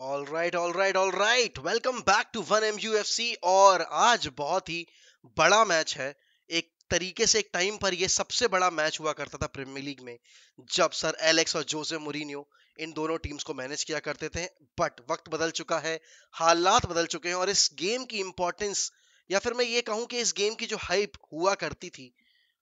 All right welcome back to one M UFC. और आज बहुत ही बड़ा मैच है। एक तरीके से एक टाइम पर यह सबसे बड़ा मैच हुआ करता था प्रीमियर लीग में, जब सर एलेक्स और जोसे मूरिन्हो इन दोनों टीम्स को मैनेज किया करते थे। बट वक्त बदल चुका है, हालात बदल चुके हैं, और इस गेम की इंपॉर्टेंस, या फिर मैं ये कहूं कि इस गेम की जो हाइप हुआ करती थी,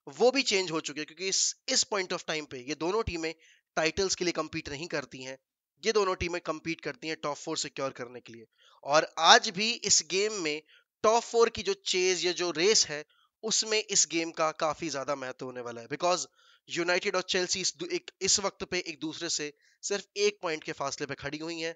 वो भी चेंज हो चुकी है। क्योंकि इस पॉइंट ऑफ टाइम पे ये दोनों टीमें टाइटल्स के लिए compete नहीं करती हैं। ये दोनों टीमें compete करती हैं टॉप फोर सिक्योर करने के लिए। और आज भी इस गेम में टॉप फोर की जो चेज या जो रेस है, उसमें इस गेम का काफी ज्यादा महत्व होने वाला है। बिकॉज यूनाइटेड और चेल्सी इस वक्त पे एक दूसरे से सिर्फ एक पॉइंट के फासले पे खड़ी हुई हैं।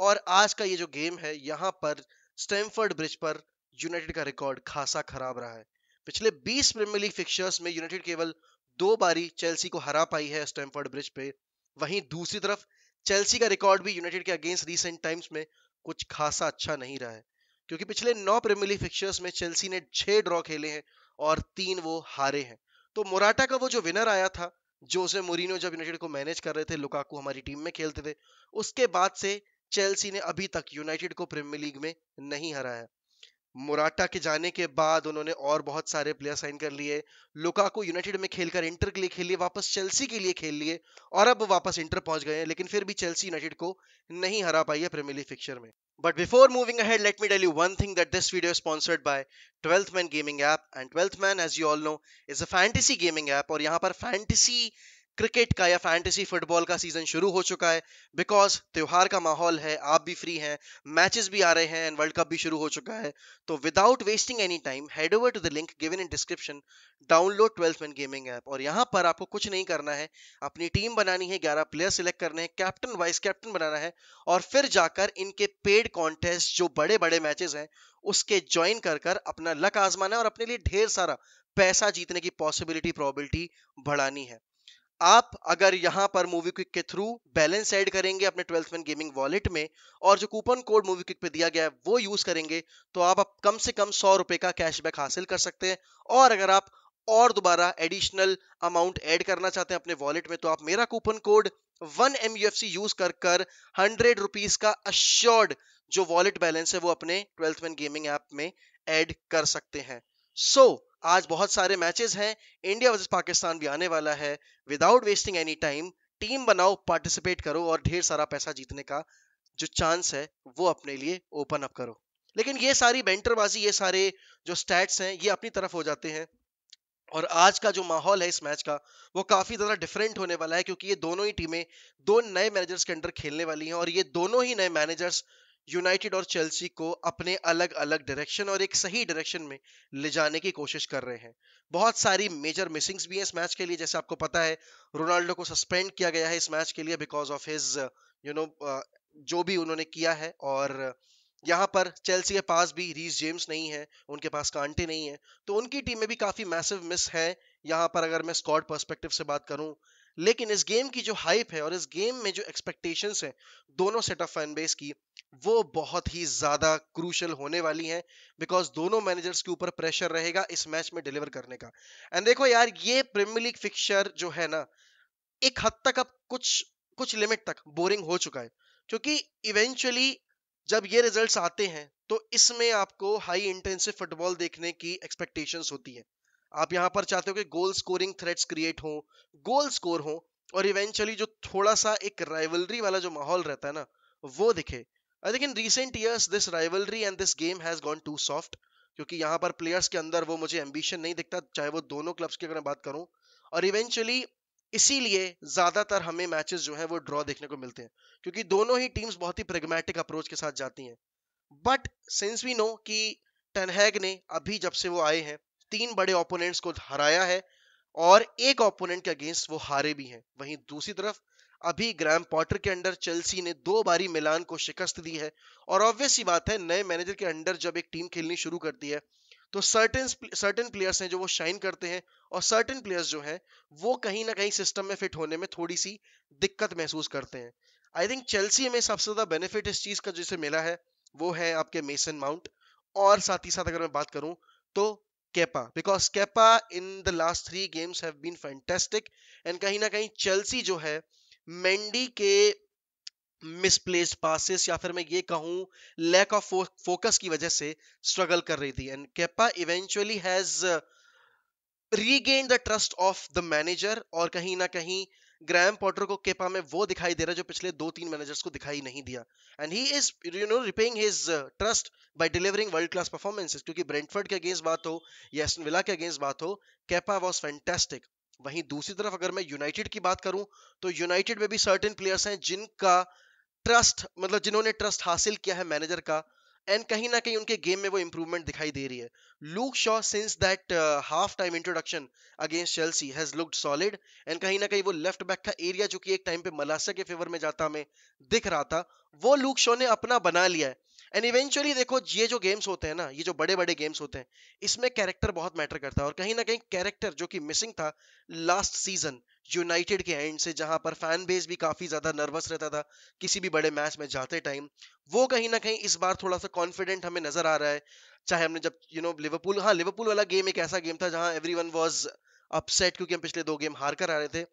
और आज का ये जो गेम है, यहाँ पर स्टैमफोर्ड ब्रिज पर यूनाइटेड का रिकॉर्ड खासा खराब रहा है। पिछले 20 प्रीमियर लीग फिक्चर्स में यूनाइटेड केवल 2 बारी चेल्सी को हरा पाई है स्टैमफोर्ड ब्रिज पे। वहीं दूसरी तरफ चेल्सी का रिकॉर्ड भी यूनाइटेड के अगेंस्ट रीसेंट टाइम्स में कुछ खासा अच्छा नहीं रहा है। क्योंकि पिछले 9 प्रीमियर लीग फिक्चर्स में चेल्सी ने 6 ड्रॉ खेले हैं और 3 वो हारे हैं। तो मोराटा का वो जो विनर आया था, जोसे मूरिन्हो जब यूनाइटेड को मैनेज कर रहे थे, लुकाकू हमारी टीम में खेलते थे, उसके बाद से चेल्सी ने अभी तक यूनाइटेड को प्रीमियर लीग में नहीं हराया। मोराटा के जाने के बाद उन्होंने और बहुत सारे प्लेयर साइन कर लिए। लुकाकू यूनाइटेड में खेलकर इंटर के लिए खेल लिए, वापस चेल्सी के लिए खेल लिए, और अब वो वापस इंटर पहुंच गए हैं। लेकिन फिर भी चेल्सी यूनाइटेड को नहीं हरा पाई है प्रीमियर लीग फिक्चर में। But before moving ahead, let me tell you one thing, that this video is sponsored by 12th Man gaming app. And 12th Man, as you all know, is a fantasy gaming app. और यहाँ पर fantasy cricket का या fantasy football का season शुरू हो चुका है। बिकॉज त्योहार का माहौल है, आप भी फ्री हैं, मैचेस भी आ रहे हैं, एंड वर्ल्ड कप भी शुरू हो चुका है। तो without wasting any time, head over to the link given in description, download 12th Man gaming app. और यहाँ पर आपको कुछ नहीं करना है, अपनी टीम बनानी है, 11 प्लेयर सिलेक्ट करने हैं, कैप्टन वाइस कैप्टन बनाना है, और फिर जाकर इनके पेड कॉन्टेस्ट जो बड़े बड़े मैचेस हैं, उसके ज्वाइन कर कर अपना लक आजमाना है और अपने लिए ढेर सारा पैसा जीतने की पॉसिबिलिटी प्रोबेबिलिटी बढ़ानी है। आप अगर यहां पर मूवी क्विक के थ्रू बैलेंस ऐड करेंगे अपने 12th मैन गेमिंग वॉलेट में, और जो कूपन कोड मूवी क्विक पे दिया गया है वो यूज करेंगे, तो आप कम से कम 100 रुपए का कैशबैक हासिल कर सकते हैं। और अगर आप और दोबारा एडिशनल अमाउंट ऐड करना चाहते हैं अपने वॉलेट में, तो आप मेरा कूपन कोड 1MUFC यूज कर कर 100 रुपीज का अश्योर्ड जो वॉलेट बैलेंस है वो अपने 12th मैन गेमिंग ऐप में ऐड कर सकते हैं। सो आज बहुत सारे मैचेस हैं, इंडिया वर्सेस पाकिस्तान भी आने वाला है। Without wasting any time, team बनाओ, पार्टिसिपेट करो, और ढेर सारा पैसा जीतने का जो चांस है वो अपने लिए ओपन अप करो। लेकिन ये सारी बेंटरबाजी, ये सारे जो स्टैट्स हैं, ये अपनी तरफ हो जाते हैं। और आज का जो माहौल है इस मैच का, वो काफी ज्यादा डिफरेंट होने वाला है। क्योंकि ये दोनों ही टीमें दो नए मैनेजर्स के अंडर खेलने वाली हैं, और ये दोनों ही नए मैनेजर्स यूनाइटेड और चेल्सी को अपने अलग अलग डायरेक्शन और एक सही डायरेक्शन में ले जाने की कोशिश कर रहे हैं। बहुत सारी मेजर मिसिंग्स भी हैं इस मैच के लिए। जैसे आपको पता है, रोनाल्डो को सस्पेंड किया गया है इस मैच के लिए because of his you know जो भी उन्होंने किया है। और यहाँ पर चेल्सी के पास भी रीस जेम्स नहीं है, उनके पास कांटे नहीं है, तो उनकी टीम में भी काफी मैसिव मिस है यहाँ पर, अगर मैं स्क्वाड पर्सपेक्टिव से बात करूं। लेकिन इस गेम की जो हाइप है और इस गेम में जो एक्सपेक्टेशंस हैं दोनों सेट ऑफ फैन बेस की, वो बहुत ही ज्यादा क्रूशल होने वाली हैं। बिकॉज दोनों मैनेजर्स के ऊपर प्रेशर रहेगा इस मैच में डिलीवर करने का। एंड देखो यार, ये प्रीमियर लीग फिक्चर जो है ना, एक हद तक अब कुछ कुछ लिमिट तक बोरिंग हो चुका है। क्योंकि इवेंचुअली जब ये रिजल्ट्स आते हैं, तो इसमें आपको हाई इंटेंसिव फुटबॉल देखने की एक्सपेक्टेशंस होती है। आप यहाँ पर चाहते हो कि गोल स्कोरिंग थ्रेट्स क्रिएट हो, गोल स्कोर हो, और इवेंचुअली जो थोड़ा सा एक राइवलरी वाला जो माहौल रहता है ना, वो दिखे। I think in recent years this rivalry and this game has gone to soft. क्योंकि यहाँ पर प्लेयर्स के अंदर वो मुझे एम्बिशन नहीं दिखता, चाहे वो दोनों क्लब्स की अगर मैं बात करूं। और इवेंचुअली इसीलिए ज्यादातर हमें मैचेस जो है वो ड्रॉ देखने को मिलते हैं, क्योंकि दोनों ही टीम्स बहुत ही प्रेगमेटिक अप्रोच के साथ जाती हैं। बट सिंस वी नो कि टेनहैग ने अभी जब से वो आए हैं, 3 बड़े ओपोनेंट्स को हराया है, और एक ओपोनेंट के अगेंस्ट वो हारे भी हैं। वहीं दूसरी तरफ अभी ग्राहम पॉटर के अंडर चेल्सी ने 2 बारी मिलान को शिकस्त दी है। और ऑब्वियस सी बात है, नए मैनेजर के अंडर जब एक टीम खेलनी शुरू करती है, तो सर्टेन प्लेयर्स हैं जो वो शाइन करते हैं, और सर्टेन प्लेयर्स जो हैं वो कहीं ना कहीं सिस्टम में फिट होने में थोड़ी सी दिक्कत महसूस करते हैं। आई थिंक चेल्सी में सबसे ज्यादा बेनिफिट इस चीज का जिसे मिला है, वो है आपके मेसन माउंट। और साथ ही साथ अगर मैं बात करूं, तो Kepa, because Kepa in the last 3 games have been fantastic. And कहीं ना कहीं चेल्सी जो है, मेंडी के मिसप्लेस्ड पासेस या फिर मैं ये कहूँ लैक ऑफ फोकस की वजह से स्ट्रगल कर रही थी। And Kepa eventually has regain the trust of the manager, और कहीं ना कहीं ग्रैम पॉटर को केपा में वो दिखाई दे रहा है जो पिछले 2-3 मैनेजर्स को दिखाई नहीं दिया। And he is repaying his trust bye delivering world class performances, क्योंकि ब्रेंटफोर्ड के अगेंस्ट बात हो या एस्टन विला के अगेंस्ट बात हो, केपा वाज फैंटास्टिक। वहीं दूसरी तरफ अगर मैं यूनाइटेड की बात करूं, तो यूनाइटेड में भी सर्टेन प्लेयर्स हैं जिनका ट्रस्ट, मतलब जिन्होंने ट्रस्ट हासिल किया है मैनेजर का, एंड कहीं ना कहीं उनके गेम में वो इंप्रूवमेंट दिखाई दे रही है। Luke Shaw since that half time introduction against Chelsea has looked solid, and कहीं ना कहीं वो लेफ्ट बैक का एरिया जो कि एक टाइम पे मलासा के फेवर में जाता हमें दिख रहा था, वो लूक शॉ ने अपना बना लिया है। एंड इवेंचुअली देखो, ये जो गेम्स होते हैं ना, ये जो बड़े बड़े गेम्स होते हैं, इसमें कैरेक्टर बहुत मैटर करता है, और कहीं ना कहीं कैरेक्टर जो कि मिसिंग था लास्ट सीजन यूनाइटेड के एंड से, जहां पर फैन बेस भी काफी ज्यादा नर्वस रहता था किसी भी बड़े मैच में जाते टाइम, वो कहीं ना कहीं इस बार थोड़ा सा कॉन्फिडेंट हमें नजर आ रहा है। चाहे हमने जब लिवरपूल, हाँ लिवरपूल वाला गेम एक ऐसा गेम था जहां एवरीवन वाज अपसेट क्योंकि हम पिछले 2 गेम हार कर आ रहे थे,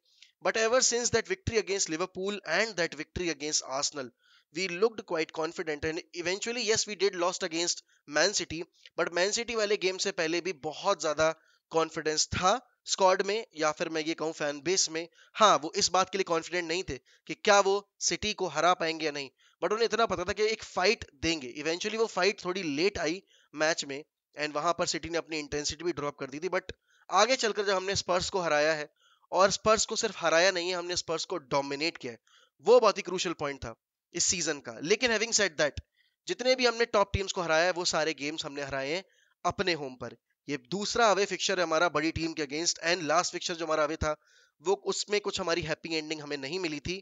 but ever since that victory against Liverpool and that victory against Arsenal, we looked quite confident, and eventually yes we did lost against Man City, but Man City वाले game से पहले भी बहुत ज्यादा कॉन्फिडेंस था स्क्वाड में, या फिर मैं ये कहूँ फैन बेस में। हाँ, वो इस बात के लिए कॉन्फिडेंट नहीं थे कि क्या वो सिटी को हरा पाएंगे या नहीं, बट उन्हें इतना पता था कि एक फाइट देंगे। इवेंचुअली वो फाइट थोड़ी लेट आई मैच में, एंड वहां पर सिटी ने अपनी इंटेंसिटी भी ड्रॉप कर दी थी, बट आगे चलकर जब हमने स्पर्स को हराया है, और स्पर्स को सिर्फ हराया नहीं है, हमने स्पर्स को डोमिनेट किया है, वो बहुत ही क्रूशियल पॉइंट था इस सीजन का। लेकिन हैविंग सेड दैट, जितने भी हमने टॉप टीम्स को हराया है वो सारे गेम्स हमने हराए हैं अपने होम पर। ये दूसरा अवे फिक्चर है हमारा बड़ी टीम के अगेंस्ट, एंड लास्ट फिक्चर जो हमारा अवे था वो उसमें कुछ हमारी हैप्पी एंडिंग हमें नहीं मिली थी।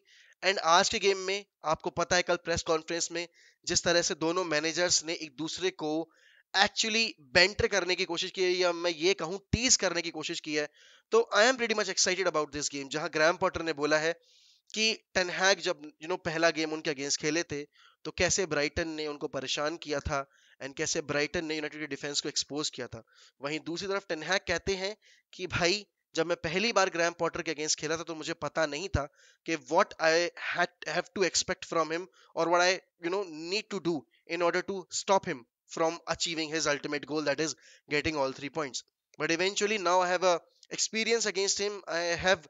एंड आज के गेम में आपको पता है, कल प्रेस कॉन्फ्रेंस में जिस तरह से दोनों मैनेजर्स ने एक दूसरे को एक्चुअली बेंटर करने की कोशिश की है, या मैं ये कहूँ टीज करने की कोशिश की है, तो I am pretty much excited about this game. जहां ग्राम पॉटर ने बोला है कि टेनहैग जब पहला गेम उनके अगेंस्ट खेले थे, तो कैसे ब्राइटन ने उनको परेशान किया था, एंड कैसे ब्राइटन ने यूनाइटेड के डिफेंस को एक्सपोज किया था। वहीं दूसरी तरफ टेनहैग कहते हैं कि भाई, जब मैं पहली बार ग्रैम पॉटर के अगेंस्ट खेला था तो मुझे पता नहीं था कि what I have to expect from him, और what I need to do in order to stop him from achieving his ultimate goal, that is getting all 3 points. But eventually now I have a experience against him. I have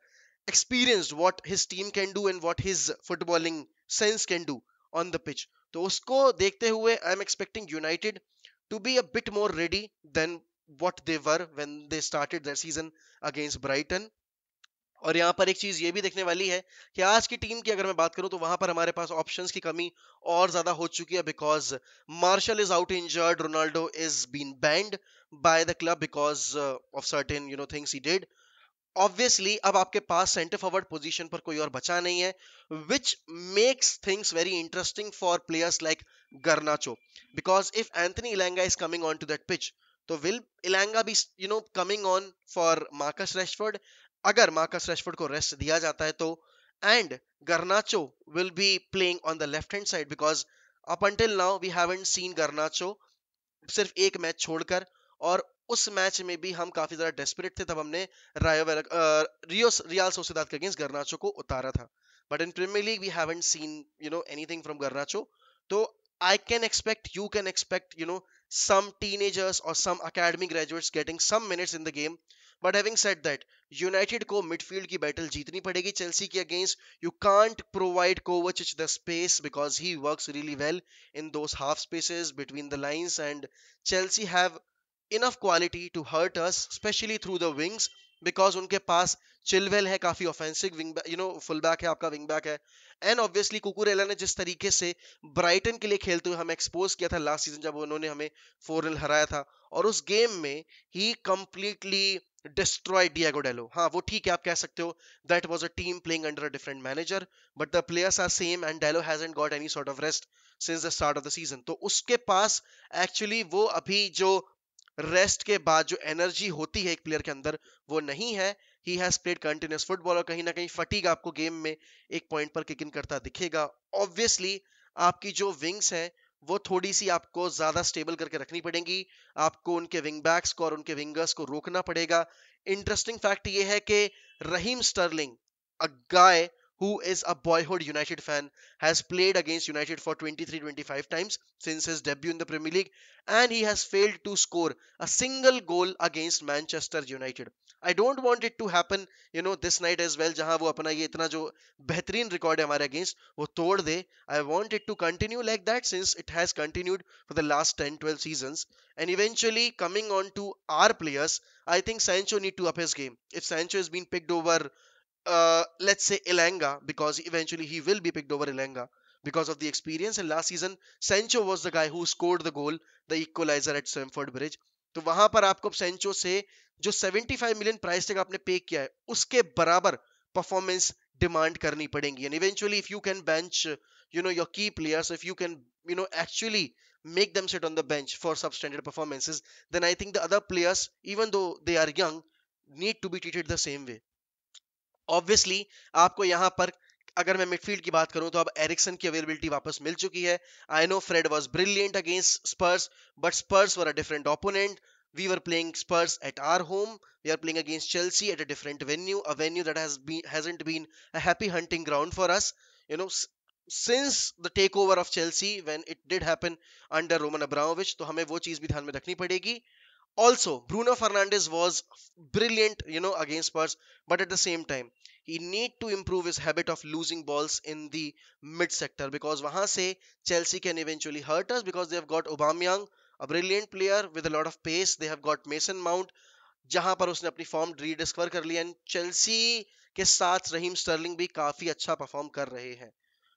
experienced what his team can do and what his footballing sense can do on the pitch. तो उसको देखते हुए I am expecting United to be a bit more ready than what they were when they started their season against Brighton. और यहाँ पर एक चीज ये भी देखने वाली है कि आज की टीम की अगर मैं बात करूं, तो वहां पर हमारे पास ऑप्शंस की कमी और ज्यादा हो चुकी है, because Martial is out injured, Ronaldo is been banned by the club because of certain things he did. Obviously अब आपके पास सेंटर फॉरवर्ड पोजीशन पर कोई और बचा नहीं है, which makes things very interesting for players like Garnacho, because if Anthony Elanga is coming on to that pitch, तो will Elanga be coming on for Marcus Rashford? अगर मार्कस रैशफोर्ड को rest दिया जाता है तो, and Garnacho will be playing on the left hand side, because up until now we haven't seen Garnacho सिर्फ एक match छोड़कर, और उस मैच में भी हम काफी ज्यादा डेस्परेट थे, तब हमने रियल सोसिएदाद के अगेंस्ट गर्नाचो को उतारा था। But in Premier League we haven't seen anything from Garnacho. तो I can expect, you can expect some teenagers or some academy graduates getting some minutes in the game. But having said that, United को midfield की battle जीतनी पड़ेगी Chelsea के against. You can't provide कोवाचिच the space because he works really well in those half spaces between the lines, and Chelsea have enough quality to hurt us, especially through the wings, because उनके पास Chilwell है, काफी offensive wing, full back है, आपका wing back है, and obviously Cucurella ने जिस तरीके से ब्राइटन के लिए खेलते हुए हमें एक्सपोज किया था लास्ट सीजन जब उन्होंने हमें 4-0 हराया था, और उस गेम में ही कंप्लीटली डिस्ट्रॉय डिएगो डेलो। हाँ वो ठीक है, आप कह सकते हो that was a team playing under a different manager, but the players are same and Dalot hasn't got any sort of rest since the start of the season. तो उसके पास एक्चुअली वो अभी जो रेस्ट के बाद जो एनर्जी होती है एक प्लेयर के अंदर, वो नहीं है। He has played continuous football, और कहीं ना कहीं फटीग आपको गेम में एक पॉइंट पर किक इन करता दिखेगा। ऑब्वियसली आपकी जो विंग्स हैं वो थोड़ी सी आपको ज्यादा स्टेबल करके रखनी पड़ेंगी, आपको उनके विंग बैक्स को और उनके विंगर्स को रोकना पड़ेगा। इंटरेस्टिंग फैक्ट ये है कि Raheem Sterling, a guy who is a boyhood United fan, has played against United for 23-25 times since his debut in the Premier League, and he has failed to score a single goal against Manchester United. I don't want it to happen, this night as well, जहां वो अपना ये इतना जो बेहतरीन record है हमारे against वो तोड़ दे. I want it to continue like that since it has continued for the last 10-12 seasons. And eventually, coming on to our players, I think Sancho need to up his game. If Sancho has been picked over, let's say Elanga, because eventually he will be picked over Elanga because of the experience. And last season, Sancho was the guy who scored the goal, the equalizer at Stamford Bridge. तो वहां पर आपको Sancho से जो 75 million price tag आपने पे किया है उसके बराबर परफॉर्मेंस डिमांड करनी पड़ेगी. And eventually if you can bench your की players, if you can actually make them sit on the bench for substandard performances, then I think the other players, even though they are young, need to be treated the same way. Obviously आपको यहाँ पर अगर मैं midfield की बात करूं तो अब एरिक्सन की अवेलेबिलिटी वापस मिल चुकी है. I know Fred was brilliant against Spurs, but Spurs were a different opponent. We were playing Spurs at our home. We are playing against Chelsea at a different venue, a venue that hasn't been a happy hunting ground for us. Since the takeover of Chelsea, when it did happen under Roman Abramovich, तो हमें वो चीज भी ध्यान में रखनी पड़ेगी. Also, Bruno Fernandes was brilliant, against Spurs, but at the same time, he need to improve his habit of losing balls in the mid sector because wahan se Chelsea can eventually hurt us because they have got Aubameyang, a brilliant player with a lot of pace. They have got Mason Mount, जहां पर उसने अपनी form rediscover कर ली. And Chelsea के साथ Raheem Sterling भी काफी अच्छा परफॉर्म कर रहे हैं.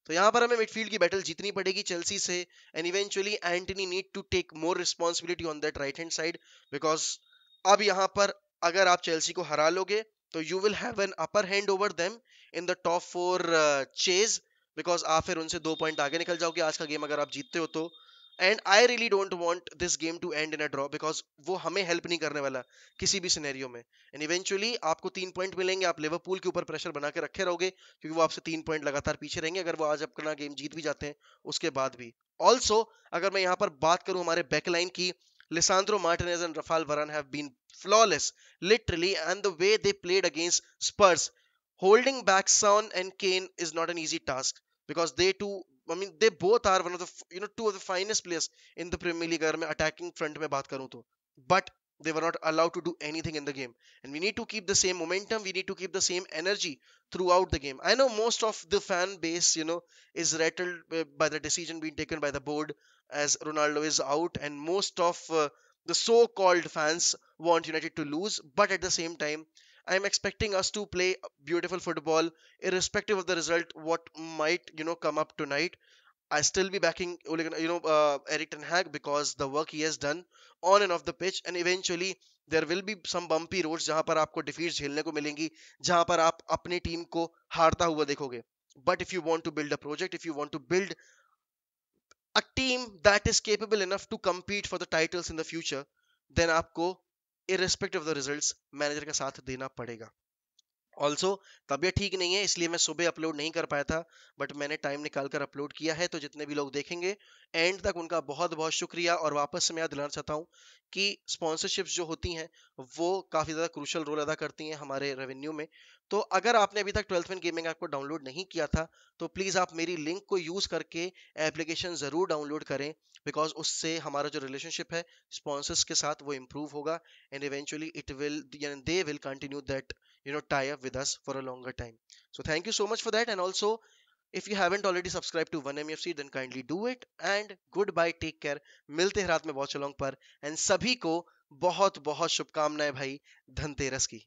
तो यहाँ पर हमें मिडफील्ड की बैटल जीतनी पड़ेगी चेल्सी से. And eventually Antony need to take more responsibility on that right hand side because अब यहाँ पर अगर आप चेल्सी को हरा लोगे तो you will have an upper hand over them in the top 4 chase because आप फिर उनसे 2 पॉइंट आगे निकल जाओगे आज का गेम अगर आप जीतते हो तो. And I really don't want this game to end in a draw because वो हमें हेल्प नहीं करने वाला किसी भी सिनेरियो में. एंड इवेंचुअली आपको 3 पॉइंट मिलेंगे, आप लिवरपूल के ऊपर प्रेशर बना के रखे रहोगे क्योंकि वो आपसे 3 पॉइंट लगातार पीछे रहेंगे अगर वो आज अपना गेम जीत भी जाते हैं उसके बाद भी. ऑल्सो अगर मैं यहाँ पर बात करूं हमारे बैकलाइन की, Lisandro Martinez and Rafael Varane have been flawless, literally, and the way they played against Spurs, holding back Son and Kane is not an easy task because they too, I mean, they both are one of the two of the finest players in the Premier League अगर मैं attacking front में बात करूं तो. But they were not allowed to do anything in the game, and we need to keep the same momentum, we need to keep the same energy throughout the game. I know most of the fan base is rattled by the decision being taken by the board as Ronaldo is out, and most of the so-called fans want United to lose, but at the same time I'm expecting us to play beautiful football irrespective of the result what might come up tonight. I still be backing Eric Ten Hag because the work he has done on and off the pitch, and eventually there will be some bumpy roads जहां पर आपको defeats झेलने को मिलेंगी, जहां पर आप अपने टीम को हारता हुआ देखोगे. But if you want to build a project, if you want to build a team that is capable enough to compete for the titles in the future, then आपको irrespective of the results manager का साथ देना पड़ेगा. Also तबीयत ठीक नहीं है इसलिए मैं सुबह अपलोड नहीं कर पाया था, बट मैंने टाइम निकाल कर अपलोड किया है. तो जितने भी लोग देखेंगे एंड तक उनका बहुत बहुत शुक्रिया. और वापस से मैं याद दिलाना चाहता हूँ कि स्पॉन्सरशिप्स जो होती हैं वो काफ़ी ज़्यादा क्रूशल रोल अदा करती हैं हमारे रेवेन्यू में. तो अगर आपने अभी तक 12th मैन गेमिंग ऐप को डाउनलोड नहीं किया था तो प्लीज़ आप मेरी लिंक को यूज़ करके एप्लीकेशन ज़रूर डाउनलोड करें बिकॉज उससे हमारा जो रिलेशनशिप है स्पॉन्सर्स के साथ वो इम्प्रूव होगा. And eventually it will they will continue that tie up with us for a longer time. So thank you so much for that. And also, if you haven't already subscribed to 1MFC, then kindly do it. And goodbye, take care. मिलते हैं रात में watch along पर. And सभी को बहुत बहुत शुभकामनाएं भाई धनतेरस की.